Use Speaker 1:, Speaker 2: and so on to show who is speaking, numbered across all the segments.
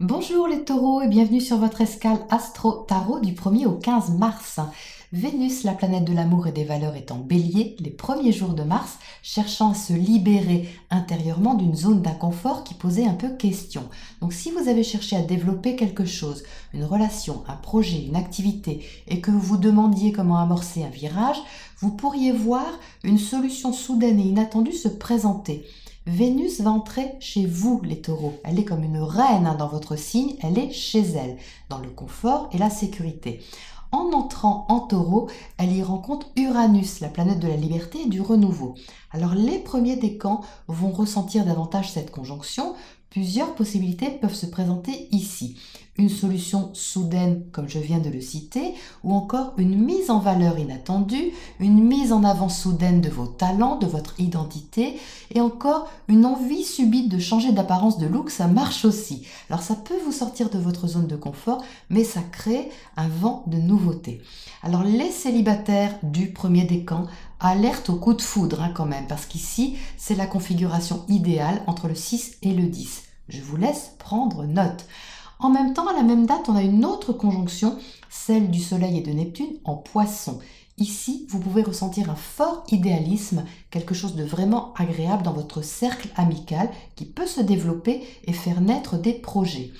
Speaker 1: Bonjour les taureaux et bienvenue sur votre escale astro-tarot du 1er au 15 mars. Vénus, la planète de l'amour et des valeurs, est en bélier les premiers jours de mars, cherchant à se libérer intérieurement d'une zone d'inconfort qui posait un peu question. Donc si vous avez cherché à développer quelque chose, une relation, un projet, une activité, et que vous vous demandiez comment amorcer un virage, vous pourriez voir une solution soudaine et inattendue se présenter. Vénus va entrer chez vous, les taureaux. Elle est comme une reine dans votre signe, elle est chez elle, dans le confort et la sécurité. En entrant en taureau, elle y rencontre Uranus, la planète de la liberté et du renouveau. Alors les premiers décans vont ressentir davantage cette conjonction. Plusieurs possibilités peuvent se présenter ici. Une solution soudaine, comme je viens de le citer, ou encore une mise en valeur inattendue, une mise en avant soudaine de vos talents, de votre identité, et encore une envie subite de changer d'apparence, de look, ça marche aussi. Alors ça peut vous sortir de votre zone de confort, mais ça crée un vent de nouveauté. Alors les célibataires du premier décan, alerte au coup de foudre quand même, parce qu'ici, c'est la configuration idéale entre le 6 et le 10. Je vous laisse prendre note. En même temps, à la même date, on a une autre conjonction, celle du Soleil et de Neptune en Poisson. Ici, vous pouvez ressentir un fort idéalisme, quelque chose de vraiment agréable dans votre cercle amical qui peut se développer et faire naître des projets.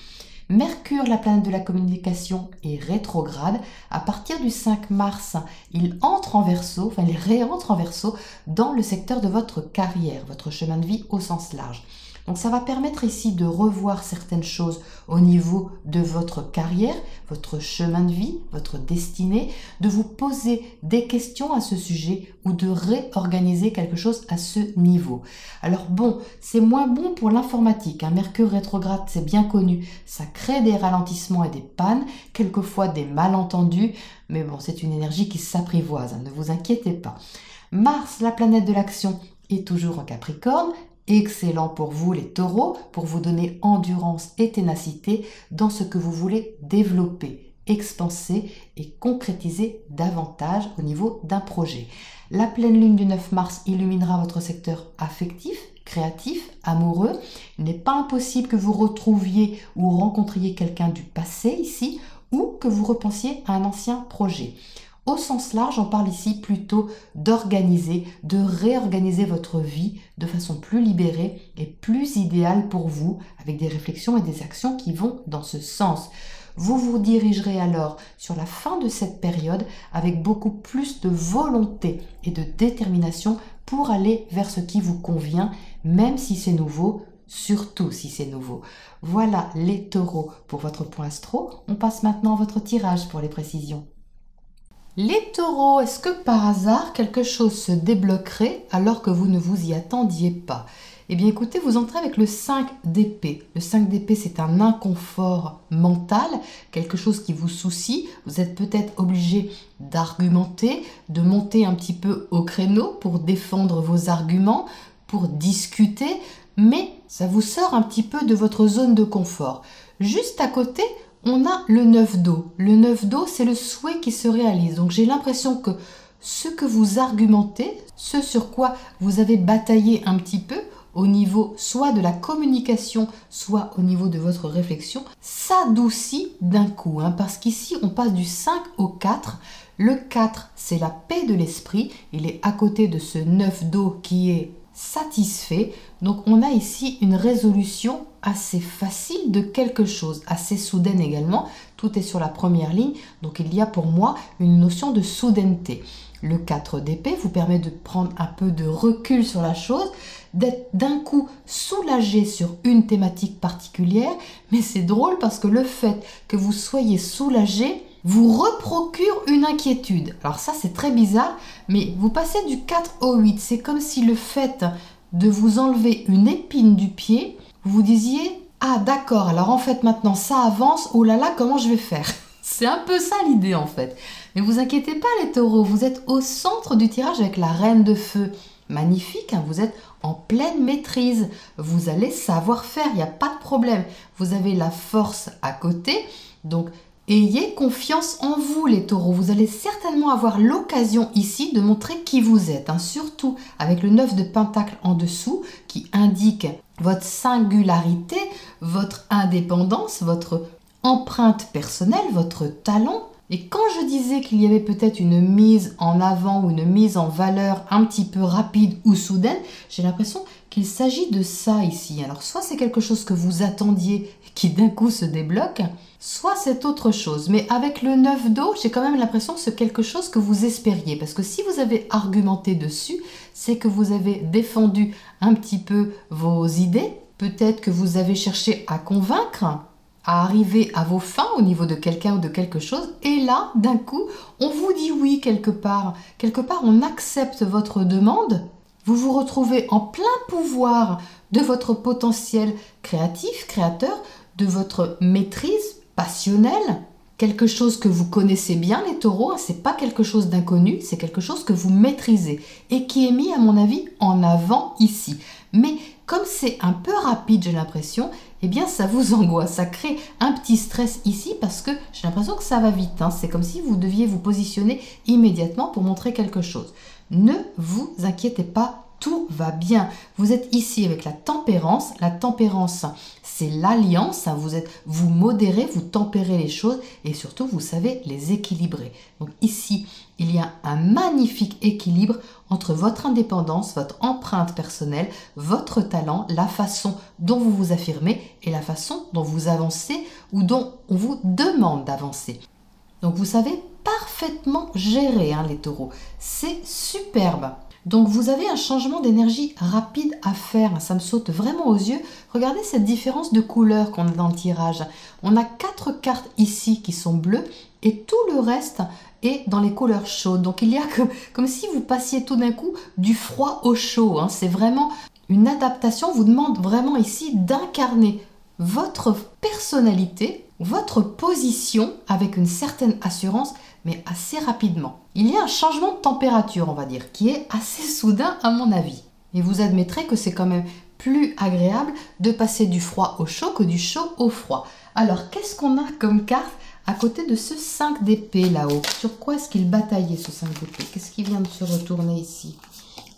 Speaker 1: Mercure, la planète de la communication, est rétrograde. À partir du 5 mars, il entre en Verseau, il réentre en Verseau dans le secteur de votre carrière, votre chemin de vie au sens large. Donc ça va permettre ici de revoir certaines choses au niveau de votre carrière, votre chemin de vie, votre destinée, de vous poser des questions à ce sujet ou de réorganiser quelque chose à ce niveau. Alors bon, c'est moins bon pour l'informatique. Mercure rétrograde, c'est bien connu. Ça crée des ralentissements et des pannes, quelquefois des malentendus, mais bon, c'est une énergie qui s'apprivoise, ne vous inquiétez pas. Mars, la planète de l'action, est toujours en Capricorne. Excellent pour vous les taureaux, pour vous donner endurance et ténacité dans ce que vous voulez développer, expanser et concrétiser davantage au niveau d'un projet. La pleine lune du 9 mars illuminera votre secteur affectif, créatif, amoureux. Il n'est pas impossible que vous retrouviez ou rencontriez quelqu'un du passé ici ou que vous repensiez à un ancien projet. Au sens large, on parle ici plutôt d'organiser, de réorganiser votre vie de façon plus libérée et plus idéale pour vous, avec des réflexions et des actions qui vont dans ce sens. Vous vous dirigerez alors sur la fin de cette période avec beaucoup plus de volonté et de détermination pour aller vers ce qui vous convient, même si c'est nouveau, surtout si c'est nouveau. Voilà les taureaux pour votre point astro. On passe maintenant à votre tirage pour les précisions. Les taureaux, est-ce que par hasard quelque chose se débloquerait alors que vous ne vous y attendiez pas? Eh bien écoutez, vous entrez avec le 5 d'épée. Le 5 d'épée, c'est un inconfort mental, quelque chose qui vous soucie. Vous êtes peut-être obligé d'argumenter, de monter un petit peu au créneau pour défendre vos arguments, pour discuter, mais ça vous sort un petit peu de votre zone de confort. Juste à côté, on a le 9 d'eau. Le 9 d'eau, c'est le souhait qui se réalise. Donc j'ai l'impression que ce que vous argumentez, ce sur quoi vous avez bataillé un petit peu, au niveau soit de la communication, soit au niveau de votre réflexion, s'adoucit d'un coup. Parce qu'ici, on passe du 5 au 4. Le 4, c'est la paix de l'esprit. Il est à côté de ce 9 d'eau qui est satisfait. Donc on a ici une résolution assez facile de quelque chose, assez soudaine également. Tout est sur la première ligne, donc il y a pour moi une notion de soudaineté. Le 4 d'épée vous permet de prendre un peu de recul sur la chose, d'être d'un coup soulagé sur une thématique particulière, mais c'est drôle parce que le fait que vous soyez soulagé vous reprocure une inquiétude. Alors ça c'est très bizarre, mais vous passez du 4 au 8, c'est comme si le fait de vous enlever une épine du pied, vous vous disiez « Ah d'accord, alors en fait maintenant ça avance, oh là là, comment je vais faire ?» C'est un peu ça l'idée en fait. Mais vous inquiétez pas les taureaux, vous êtes au centre du tirage avec la reine de feu. Magnifique, vous êtes en pleine maîtrise. Vous allez savoir faire, il n'y a pas de problème. Vous avez la force à côté, donc ayez confiance en vous les taureaux. Vous allez certainement avoir l'occasion ici de montrer qui vous êtes. Surtout avec le 9 de Pentacle en dessous qui indique votre singularité, votre indépendance, votre empreinte personnelle, votre talent. Et quand je disais qu'il y avait peut-être une mise en avant ou une mise en valeur un petit peu rapide ou soudaine, j'ai l'impression qu'il s'agit de ça ici. Alors soit c'est quelque chose que vous attendiez qui d'un coup se débloque, soit c'est autre chose. Mais avec le 9 d'eau, j'ai quand même l'impression que c'est quelque chose que vous espériez. Parce que si vous avez argumenté dessus, c'est que vous avez défendu un petit peu vos idées. Peut-être que vous avez cherché à convaincre, à arriver à vos fins au niveau de quelqu'un ou de quelque chose. Et là, d'un coup, on vous dit oui quelque part. Quelque part, on accepte votre demande. Vous vous retrouvez en plein pouvoir de votre potentiel créatif, créateur, de votre maîtrise passionnelle, quelque chose que vous connaissez bien les taureaux, c'est pas quelque chose d'inconnu, c'est quelque chose que vous maîtrisez et qui est mis à mon avis en avant ici. Mais comme c'est un peu rapide, j'ai l'impression, eh bien ça vous angoisse, ça crée un petit stress ici parce que j'ai l'impression que ça va vite, hein. C'est comme si vous deviez vous positionner immédiatement pour montrer quelque chose. Ne vous inquiétez pas, tout va bien. Vous êtes ici avec la tempérance. La tempérance, c'est l'alliance. Vous modérez, vous tempérez les choses et surtout, vous savez les équilibrer. Donc ici, il y a un magnifique équilibre entre votre indépendance, votre empreinte personnelle, votre talent, la façon dont vous vous affirmez et la façon dont vous avancez ou dont on vous demande d'avancer. Donc vous savez parfaitement gérer les taureaux. C'est superbe. Donc vous avez un changement d'énergie rapide à faire, ça me saute vraiment aux yeux. Regardez cette différence de couleur qu'on a dans le tirage. On a 4 cartes ici qui sont bleues et tout le reste est dans les couleurs chaudes. Donc il y a comme si vous passiez tout d'un coup du froid au chaud. C'est vraiment une adaptation, on vous demande vraiment ici d'incarner votre personnalité, votre position avec une certaine assurance, mais assez rapidement. Il y a un changement de température, on va dire, qui est assez soudain à mon avis. Et vous admettrez que c'est quand même plus agréable de passer du froid au chaud que du chaud au froid. Alors, qu'est-ce qu'on a comme carte à côté de ce 5 d'épée là-haut? Sur quoi est-ce qu'il bataillait ce 5 d'épée? Qu'est-ce qui vient de se retourner ici?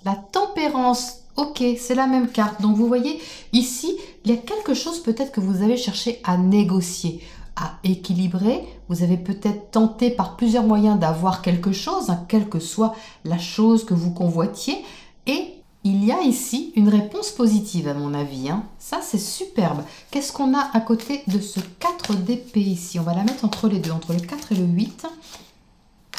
Speaker 1: La tempérance. Ok, c'est la même carte. Donc vous voyez, ici, il y a quelque chose peut-être que vous avez cherché à négocier, à équilibrer. Vous avez peut-être tenté par plusieurs moyens d'avoir quelque chose, quelle que soit la chose que vous convoitiez. Et il y a ici une réponse positive à mon avis. Ça, c'est superbe. Qu'est-ce qu'on a à côté de ce 4 d'épée ici? On va la mettre entre les deux, entre le 4 et le 8.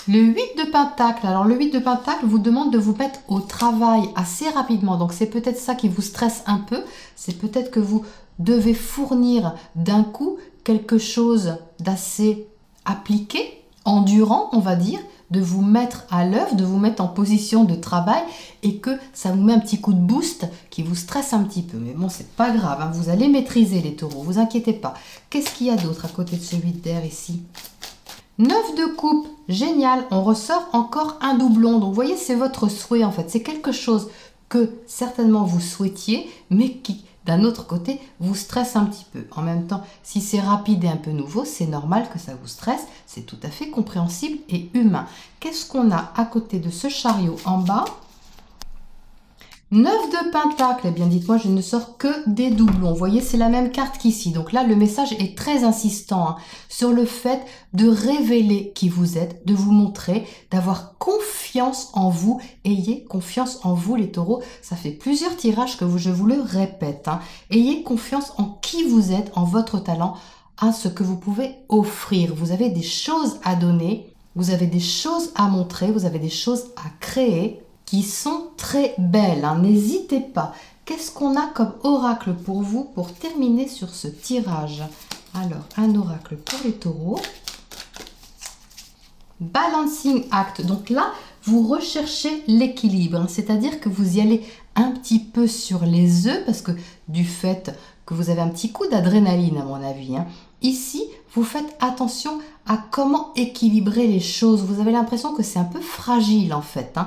Speaker 1: Le 8 de Pentacle, alors le 8 de Pentacle vous demande de vous mettre au travail assez rapidement. Donc c'est peut-être ça qui vous stresse un peu. C'est peut-être que vous devez fournir d'un coup quelque chose d'assez appliqué, endurant on va dire, de vous mettre à l'œuvre, de vous mettre en position de travail et que ça vous met un petit coup de boost qui vous stresse un petit peu. Mais bon, c'est pas grave, vous allez maîtriser les taureaux, vous inquiétez pas. Qu'est-ce qu'il y a d'autre à côté de ce 8 d'air ici? 9 de coupe, génial, on ressort encore un doublon. Donc vous voyez, c'est votre souhait en fait. C'est quelque chose que certainement vous souhaitiez, mais qui d'un autre côté vous stresse un petit peu. En même temps, si c'est rapide et un peu nouveau, c'est normal que ça vous stresse. C'est tout à fait compréhensible et humain. Qu'est-ce qu'on a à côté de ce chariot en bas? 9 de Pentacle, eh bien dites-moi, je ne sors que des doublons. Vous voyez, c'est la même carte qu'ici. Donc là, le message est très insistant sur le fait de révéler qui vous êtes, de vous montrer, d'avoir confiance en vous. Ayez confiance en vous, les taureaux. Ça fait plusieurs tirages que je vous le répète. Ayez confiance en qui vous êtes, en votre talent, à ce que vous pouvez offrir. Vous avez des choses à donner, vous avez des choses à montrer, vous avez des choses à créer qui sont très belles, n'hésitez pas. Qu'est-ce qu'on a comme oracle pour vous pour terminer sur ce tirage? Alors, un oracle pour les taureaux. Balancing Act. Donc là, vous recherchez l'équilibre, c'est-à-dire que vous y allez un petit peu sur les œufs parce que du fait que vous avez un petit coup d'adrénaline à mon avis. Ici, vous faites attention à comment équilibrer les choses. Vous avez l'impression que c'est un peu fragile en fait.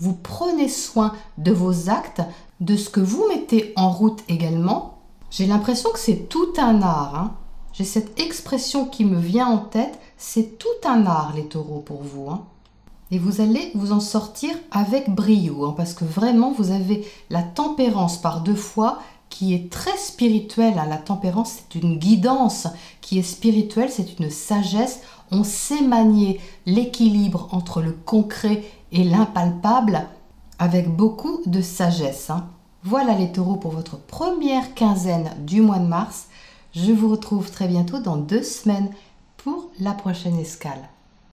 Speaker 1: Vous prenez soin de vos actes, de ce que vous mettez en route également. J'ai l'impression que c'est tout un art. J'ai cette expression qui me vient en tête. C'est tout un art, les taureaux, pour vous. Et vous allez vous en sortir avec brio. Parce que vraiment, vous avez la tempérance par 2 fois qui est très spirituelle. La tempérance, c'est une guidance qui est spirituelle, c'est une sagesse. On sait manier l'équilibre entre le concret et l'impalpable avec beaucoup de sagesse. Voilà les taureaux pour votre première quinzaine du mois de mars. Je vous retrouve très bientôt dans 2 semaines pour la prochaine escale.